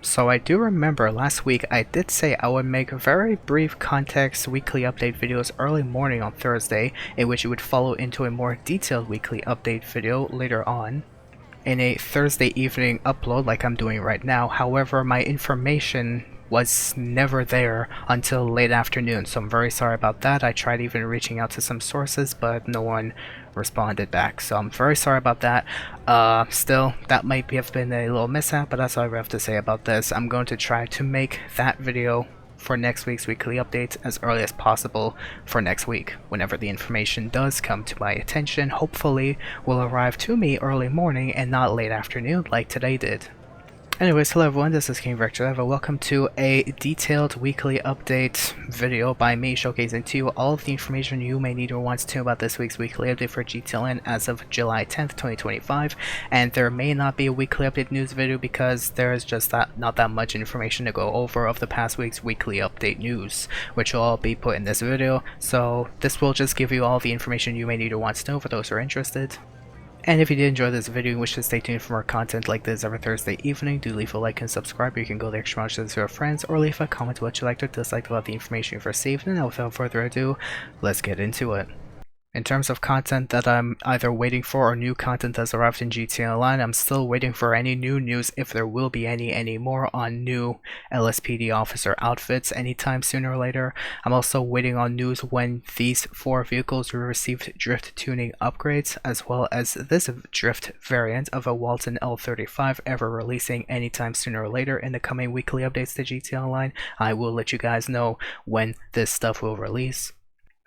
So I do remember last week I did say I would make very brief context weekly update videos early morning on Thursday, in which it would follow into a more detailed weekly update video later on in a Thursday evening upload like I'm doing right now. However, my information was never there until late afternoon, so I'm very sorry about that. I tried even reaching out to some sources, but no one responded back, so I'm very sorry about that. Still, that might have been a little mishap, but that's all I have to say about this. I'm going to try to make that video for next week's weekly updates as early as possible for next week. Whenever the information does come to my attention, hopefully will arrive to me early morning and not late afternoon like today did. Anyways, hello everyone, this is King Vector. Welcome to a detailed weekly update video by me showcasing to you all of the information you may need or want to know about this week's weekly update for GTLN as of July 10th, 2025. And there may not be a weekly update news video because there is just not that much information to go over of the past week's weekly update news, which will all be put in this video. So this will just give you all the information you may need or want to know for those who are interested. And if you did enjoy this video and wish to stay tuned for more content like this every Thursday evening, do leave a like and subscribe. You can go the extra mile to your friends, or leave a comment what you liked or disliked about the information you've received. And now without further ado, let's get into it. In terms of content that I'm either waiting for or new content that's arrived in GTA Online, I'm still waiting for any new news, if there will be any more, on new LSPD officer outfits anytime sooner or later. I'm also waiting on news when these 4 vehicles received drift tuning upgrades, as well as this drift variant of a Walton L35 ever releasing anytime sooner or later in the coming weekly updates to GTA Online. I will let you guys know when this stuff will release.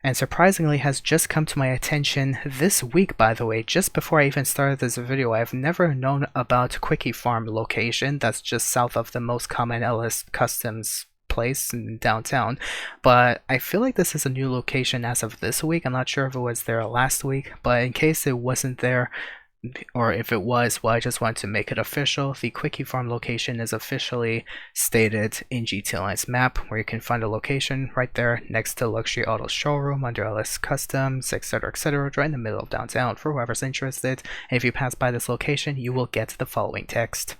And surprisingly has just come to my attention this week, by the way, just before I even started this video. I've never known about Quickie Farm location, that's just south of the most common LS Customs place in downtown, but I feel like this is a new location as of this week. I'm not sure if it was there last week, but in case it wasn't there, or if it was, well, I just want to make it official. The Quickie Farm location is officially stated in GTLN's map, where you can find a location right there next to Luxury Auto Showroom under LS Customs, etc, right in the middle of downtown for whoever's interested. And if you pass by this location, you will get the following text.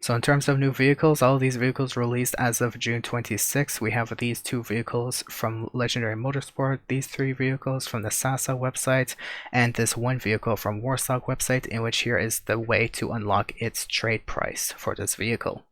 So in terms of new vehicles, all of these vehicles released as of June 26. We have these 2 vehicles from Legendary Motorsport, these 3 vehicles from the Sasa website, and this 1 vehicle from Warstock website, in which here is the way to unlock its trade price for this vehicle.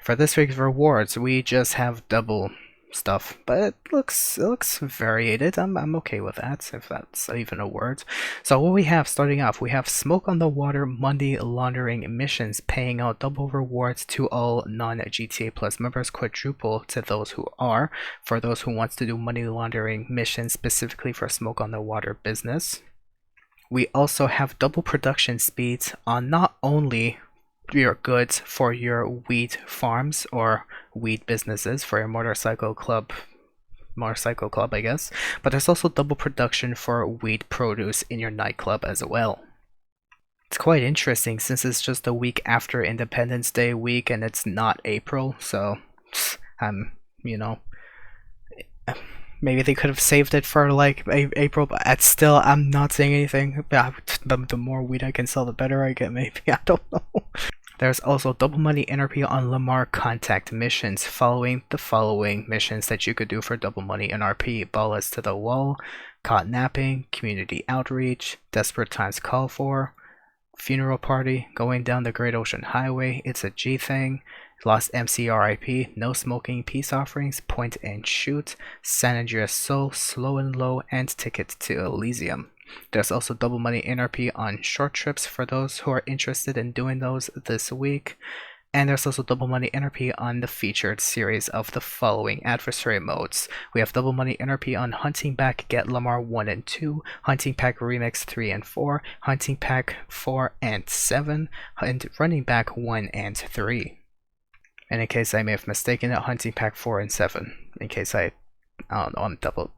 For this week's rewards, we just have double stuff, but it looks variated. I'm okay with that, if that's even a word. So what we have starting off, we have Smoke on the Water money laundering missions, paying out double rewards to all non-GTA Plus members, quadruple to those who are, for those who wants to do money laundering missions specifically for Smoke on the Water business. We also have double production speeds on not only your goods for your weed farms or weed businesses, for your motorcycle club I guess, but there's also double production for weed produce in your nightclub as well. It's quite interesting since it's just a week after Independence Day week and it's not April, so you know, maybe they could have saved it for like April, but still, I'm not saying anything. The more weed I can sell, the better I get, maybe. I don't know. There's also double money NRP on Lamar contact missions, following the following missions that you could do for double money NRP: Ballas to the Wall, Caught Napping, Community Outreach, Desperate Times Call For, Funeral Party, Going Down the Great Ocean Highway, It's a G Thing, Lost MCRIP, No Smoking, Peace Offerings, Point and Shoot, San Andreas Soul, Slow and Low, and Ticket to Elysium. There's also double money NRP on short trips for those who are interested in doing those this week. And there's also double money NRP on the featured series of the following adversary modes. We have double money NRP on Hunting Pack Get Lamar 1 and 2, Hunting Pack Remix 3 and 4, Hunting Pack 4 and 7, and Running Back 1 and 3. And in case I may have mistaken it, Hunting Pack 4 and 7. In case I don't know,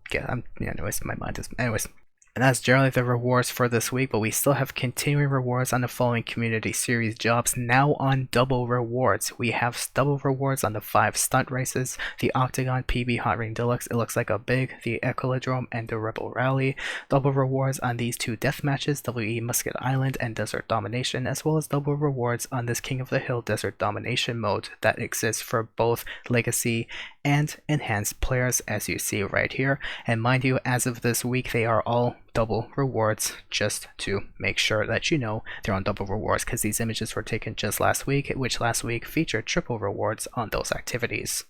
anyways, my mind is, anyways. And that's generally the rewards for this week, but we still have continuing rewards on the following community series jobs now on double rewards. We have double rewards on the 5 stunt races, the Octagon PB Hot Ring Deluxe, it looks like a big, the Equilodrome, and the Rebel Rally. Double rewards on these 2 death matches, WE Musket Island and Desert Domination, as well as double rewards on this King of the Hill Desert Domination mode that exists for both Legacy and Enhanced players, as you see right here. And mind you, as of this week, they are all double rewards, just to make sure that you know they're on double rewards, because these images were taken just last week, which last week featured triple rewards on those activities.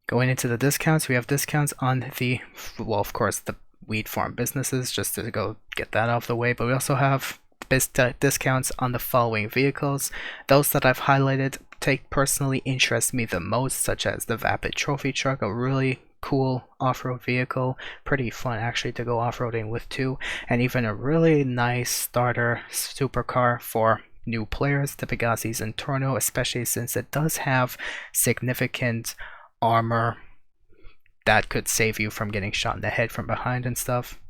Going into the discounts, we have discounts on the, well, of course, the weed farm businesses, just to go get that off the way, but we also have discounts on the following vehicles. Those that I've highlighted personally interest me the most, such as the Vapid Trophy Truck, a really cool off-road vehicle, pretty fun actually to go off-roading with too, and even a really nice starter supercar for new players, the Pegasus Intorno, especially since it does have significant armor that could save you from getting shot in the head from behind and stuff.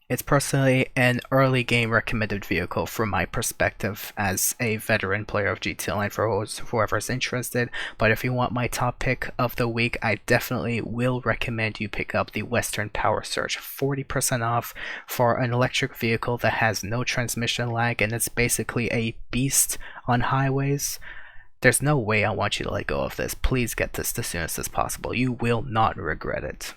It's personally an early game recommended vehicle from my perspective as a veteran player of GT Online for whoever's interested, but if you want my top pick of the week, I definitely will recommend you pick up the Western Power Surge, 40% off for an electric vehicle that has no transmission lag, and it's basically a beast on highways. There's no way I want you to let go of this. Please get this as soon as possible. You will not regret it.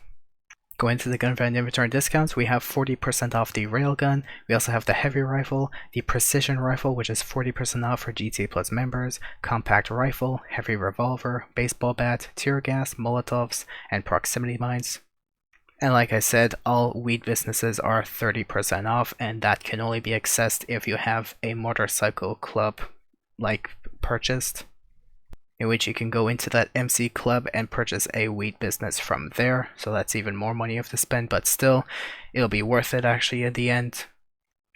Going to the gun van inventory discounts, we have 40% off the railgun. We also have the heavy rifle, the precision rifle, which is 40% off for GTA Plus members, compact rifle, heavy revolver, baseball bat, tear gas, molotovs, and proximity mines. And like I said, all weed businesses are 30% off, and that can only be accessed if you have a motorcycle club purchased, in which you can go into that MC club and purchase a weed business from there. So that's even more money you have to spend, but still, it'll be worth it actually in the end.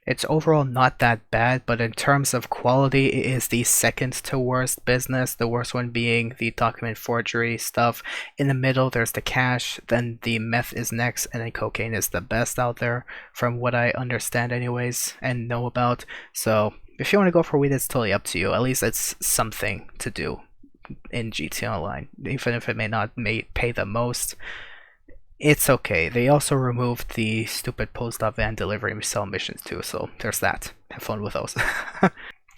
It's overall not that bad, but in terms of quality, it is the second to worst business, the worst one being the document forgery stuff. In the middle, there's the cash, then the meth is next, and then cocaine is the best out there, from what I understand anyways, and know about. So if you want to go for weed, it's totally up to you. At least it's something to do in GT Online, even if it may not pay the most. It's okay. They also removed the stupid post-op van delivery cell missions too, so there's that. Have fun with those.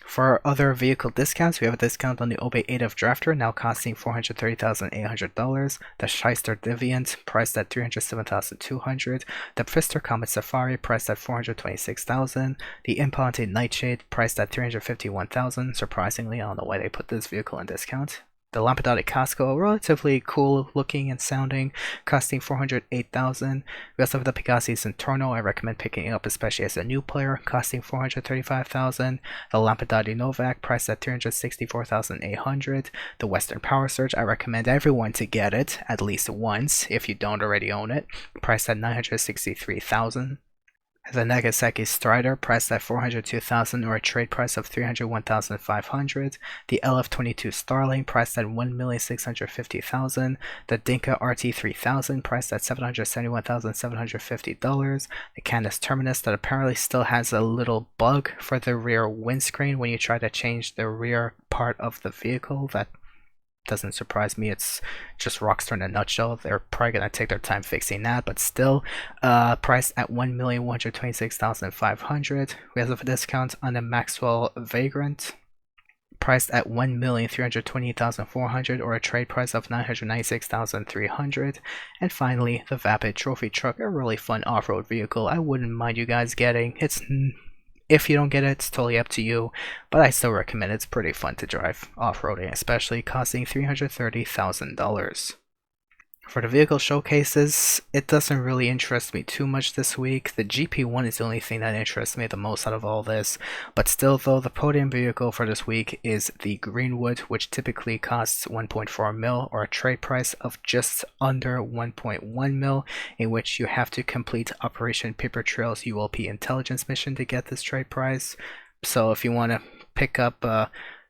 For other vehicle discounts, we have a discount on the Obey ADF Drafter, now costing $430,800. The Shyster Deviant, priced at $307,200. The Pfister Comet Safari, priced at $426,000. The Imponte Nightshade, priced at $351,000. Surprisingly, I don't know why they put this vehicle on discount. The Lampadati Casco, relatively cool looking and sounding, costing $408,000. We also have the Pegasus Intorno. I recommend picking it up, especially as a new player, costing $435,000. The Lampadati Novak, priced at $364,800. The Western Power Surge, I recommend everyone to get it at least once if you don't already own it, priced at $963,000. The Nagasaki Strider, priced at $402,000 or a trade price of $301,500. The LF22 Starling, priced at $1,650,000. The Dinka RT3000, priced at $771,750. The Canis Terminus, that apparently still has a little bug for the rear windscreen when you try to change the rear part of the vehicle. That doesn't surprise me. It's just Rockstar in a nutshell. They're probably gonna take their time fixing that, but still, priced at $1,126,500. We also have a discount on the Maxwell Vagrant, priced at $1,320,400 or a trade price of $996,300. And finally, the Vapid Trophy Truck, a really fun off-road vehicle. I wouldn't mind you guys getting. If you don't get it, it's totally up to you, but I still recommend it. It's pretty fun to drive off-roading, especially costing $330,000. For the vehicle showcases, it doesn't really interest me too much this week. The GP1 is the only thing that interests me the most out of all this, but still though, the podium vehicle for this week is the Greenwood, which typically costs 1.4 mil or a trade price of just under 1.1 mil, in which you have to complete Operation Paper Trail's ULP intelligence mission to get this trade price. So if you want to pick up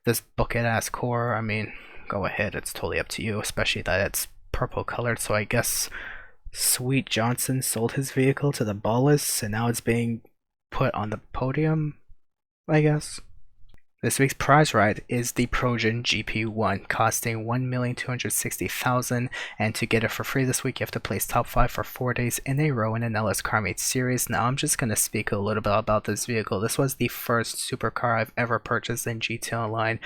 this bucket ass core, I mean, go ahead, it's totally up to you, especially that it's purple colored, so I guess Sweet Johnson sold his vehicle to the Ballas, and now it's being put on the podium, I guess. This week's prize ride is the Progen GP1, costing $1,260,000, and to get it for free this week, you have to place top 5 for 4 days in a row in an LS CarMate series. Now, I'm just going to speak a little bit about this vehicle. This was the first supercar I've ever purchased in GT Online,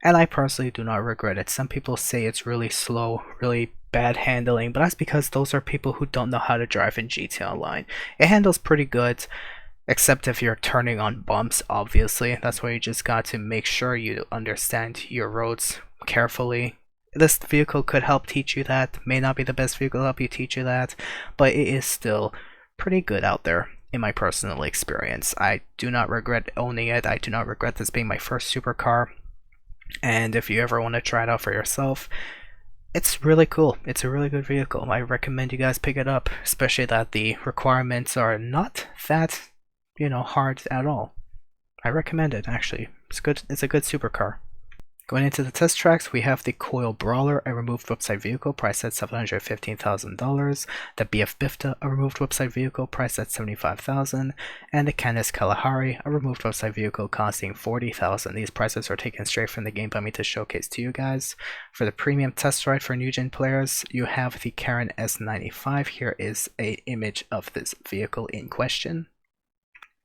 and I personally do not regret it. Some people say it's really slow, really bad handling, but that's because those are people who don't know how to drive in GT Online. It handles pretty good. Except if you're turning on bumps, obviously. That's why you just got to make sure you understand your roads carefully. This vehicle could help teach you that. May not be the best vehicle to help you teach you that, but it is still pretty good out there in my personal experience. I do not regret owning it. I do not regret this being my first supercar. And if you ever want to try it out for yourself, it's really cool. It's a really good vehicle. I recommend you guys pick it up, especially that the requirements are not that hard at all. I recommend it, actually. It's good. It's a good supercar. Going into the test tracks, we have the Coil Brawler, a removed website vehicle priced at $715,000, the BF Bifta, a removed website vehicle priced at $75,000, and the Canis Kalahari, a removed website vehicle costing $40,000. These prices are taken straight from the game by me to showcase to you guys. For the premium test ride for new gen players, you have the Karin S95. Here is an image of this vehicle in question.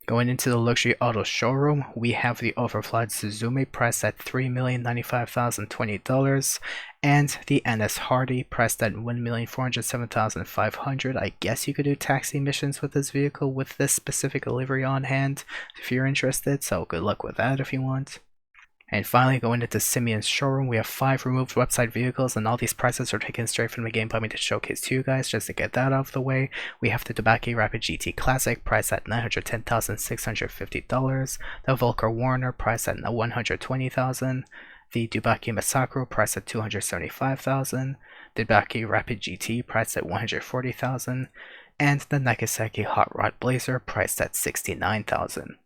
Going into the luxury auto showroom, we have the overflight Suzume priced at $3,095,020 and the NS Hardy priced at $1,407,500. I guess you could do taxi missions with this vehicle with this specific livery on hand if you're interested, so good luck with that if you want. And finally, going into Simeon's showroom, we have 5 removed website vehicles, and all these prices are taken straight from the game by me to showcase to you guys. Just to get that out of the way, we have the Dubaki Rapid GT Classic priced at $910,650, the Volker Warner priced at $120,000, the Dubaki Masakro priced at $275,000, the Dubaki Rapid GT priced at $140,000, and the Nagasaki Hot Rod Blazer priced at $69,000.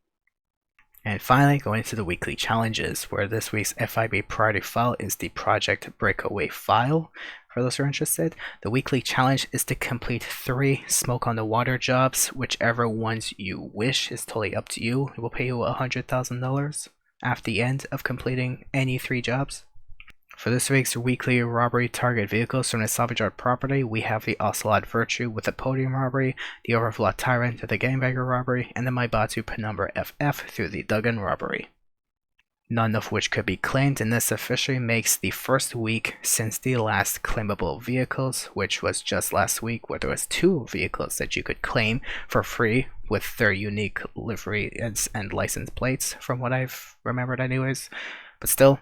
And finally, going into the weekly challenges, where this week's FIB priority file is the Project Breakaway file. For those who are interested, the weekly challenge is to complete 3 smoke on the water jobs. Whichever ones you wish is totally up to you. It will pay you $100,000 after the end of completing any 3 jobs. For this week's weekly robbery target vehicles from the Salvage Yard property, we have the Ocelot Virtue with the podium robbery, the Overflot Tyrant to the Gangbagger robbery, and the Maibatu Penumbra FF through the Duggan robbery. None of which could be claimed, and this officially makes the first week since the last claimable vehicles, which was just last week, where there was 2 vehicles that you could claim for free with their unique livery and license plates, from what I've remembered anyways. But still,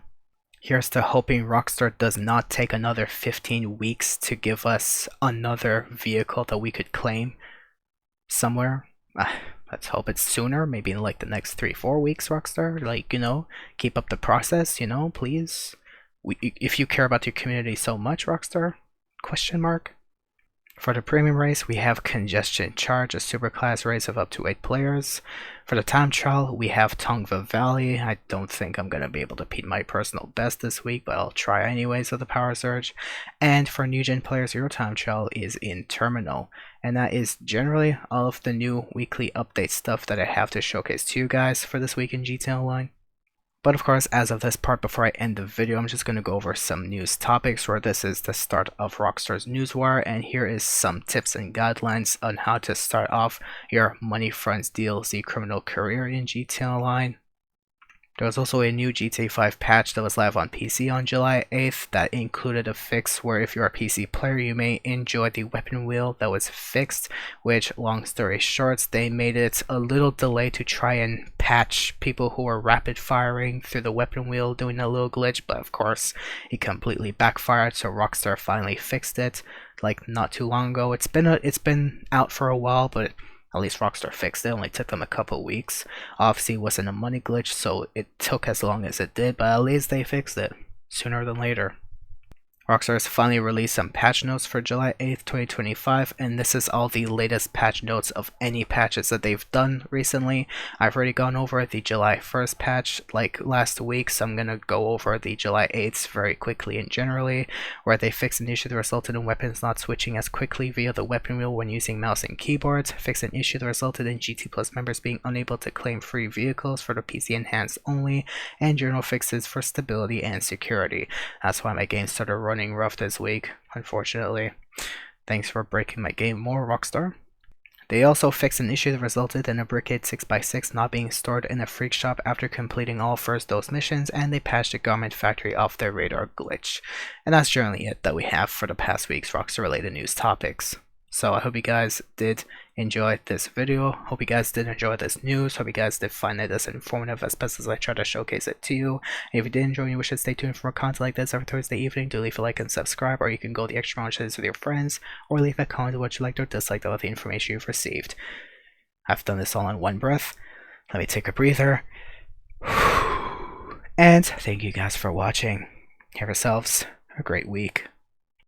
here's to hoping Rockstar does not take another 15 weeks to give us another vehicle that we could claim somewhere. Let's hope it's sooner, maybe in like the next 3-4 weeks, Rockstar. Like, keep up the process, please. If you care about your community so much, Rockstar, ? For the premium race, we have Congestion Charge, a superclass race of up to 8 players. For the time trial, we have Tongva Valley. I don't think I'm going to be able to beat my personal best this week, but I'll try anyways with the Power Surge. And for new gen players, your time trial is in Terminal. And that is generally all of the new weekly update stuff that I have to showcase to you guys for this week in GTA Online. But of course, as of this part, before I end the video, I'm just going to go over some news topics, where this is the start of Rockstar's Newswire, and here is some tips and guidelines on how to start off your Money Fronts DLC criminal career in GTA Online. There was also a new GTA 5 patch that was live on PC on July 8th that included a fix where if you're a PC player, you may enjoy the weapon wheel that was fixed, which, long story short, they made it a little delay to try and patch people who were rapid firing through the weapon wheel doing a little glitch, but of course it completely backfired, so Rockstar finally fixed it like not too long ago. It's been out for a while, but at least Rockstar fixed it. It only took them a couple weeks. Obviously, it wasn't a money glitch, so it took as long as it did, but at least they fixed it sooner than later. Rockstar has finally released some patch notes for July 8th, 2025, and this is all the latest patch notes of any patches that they've done recently. I've already gone over the July 1st patch like last week, so I'm gonna go over the July 8th very quickly and generally, where they fixed an issue that resulted in weapons not switching as quickly via the weapon wheel when using mouse and keyboards, fixed an issue that resulted in GT Plus members being unable to claim free vehicles for the PC Enhanced only, and general fixes for stability and security. That's why my game started running rough this week, unfortunately. Thanks for breaking my game more, Rockstar. They also fixed an issue that resulted in a Brickade 6x6 not being stored in a freak shop after completing all first dose missions, and they patched the Garment Factory off their radar glitch. And that's generally it that we have for the past week's Rockstar related news topics. So I hope you guys did enjoy this video. Hope you guys did enjoy this news. Hope you guys did find it as informative as best as I try to showcase it to you. And if you did enjoy and you wish to stay tuned for more content like this every Thursday evening, do leave a like and subscribe, or you can go the extra mile and share this with your friends, or leave a comment on what you liked or disliked about the information you've received. I've done this all in one breath. Let me take a breather. And thank you guys for watching. Have yourselves a great week.